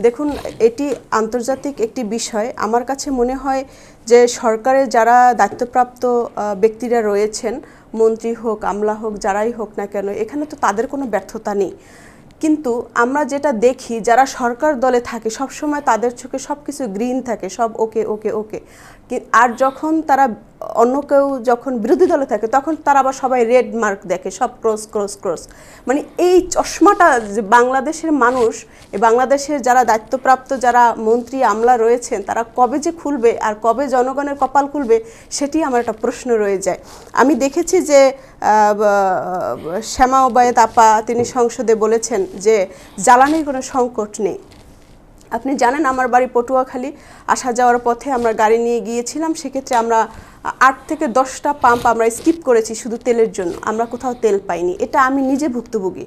দেখুন, এটি আন্তর্জাতিক একটি বিষয়। আমার কাছে মনে হয় যে সরকারের যারা দায়িত্বপ্রাপ্ত ব্যক্তিরা রয়েছেন, মন্ত্রী হোক, আমলা হোক, যারাই হোক না কেন, এখানে তো তাদের কোনো ব্যর্থতা নেই। কিন্তু আমরা যেটা দেখি, যারা সরকার দলে থাকে সবসময় তাদের চোখে সব কিছু গ্রিন থাকে, সব ওকে ওকে ওকে। আর যখন তারা অন্য কেউ যখন বিরোধী দলে থাকে তখন তারা আবার সবাই রেড মার্ক দেখে, সব ক্রস ক্রস ক্রস। মানে এই চশমাটা যে বাংলাদেশের মানুষ, বাংলাদেশের যারা দায়িত্বপ্রাপ্ত যারা মন্ত্রী আমলা রয়েছেন, তারা কবে যে খুলবে আর কবে জনগণের কপাল খুলবে, সেটি আমার একটা প্রশ্ন রয়ে যায়। আমি দেখেছি যে শ্যামা ওবায়েদ আপা তিনি সংসদে বলেছেন যে জ্বালানির কোনো সংকট নেই। আপনি জানেন আমার বাড়ি পটুয়াখালী, আসা যাওয়ার পথে আমরা গাড়ি নিয়ে গিয়েছিলাম, সেক্ষেত্রে আমরা 8 থেকে 10টা পাম্প আমরা স্কিপ করেছি শুধু তেলের জন্য, আমরা কোথাও তেল পাইনি। এটা আমি নিজে ভুক্তভোগী।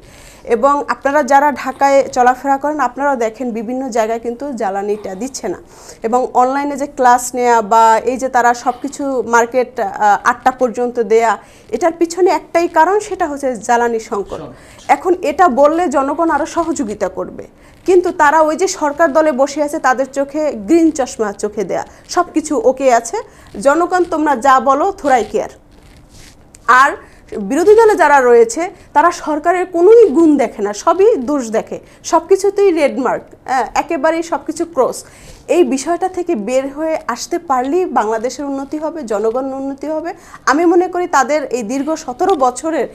এবং আপনারা যারা ঢাকায় চলাফেরা করেন আপনারাও দেখেন বিভিন্ন জায়গায় কিন্তু জ্বালানিটা দিচ্ছে না। এবং অনলাইনে যে ক্লাস নেওয়া বা এই যে তারা সব কিছু মার্কেট 8টা পর্যন্ত দেয়া, এটার পিছনে একটাই কারণ, সেটা হচ্ছে জ্বালানি সংকট। এখন এটা বললে জনগণ আরও সহযোগিতা করবে, কিন্তু তারা ওই যে সরকার দলে বসে আছে, তাদের চোখে গ্রিন চশমা চোখে দেয়া, সব কিছু ওকে আছে, জনগণ তোমরা যা বলো থোড়াই কেয়ার। আর বিরোধী দলে যারা রয়েছে তারা সরকারের কোনোই গুণ দেখে না, সবই দোষ দেখে, সব কিছুতেই রেড মার্ক, একেবারেই সব কিছু ক্রস। এই বিষয়টা থেকে বের হয়ে আসতে পারলেই বাংলাদেশের উন্নতি হবে, জনগণের উন্নতি হবে। আমি মনে করি তাদের এই দীর্ঘ 17 বছরের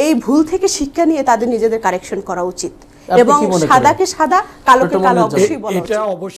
এই ভুল থেকে শিক্ষা নিয়ে তাদের নিজেদের কারেকশন করা উচিত এবং সাদাকে সাদা, কালোকে কালো অবশ্যই বলা উচিত।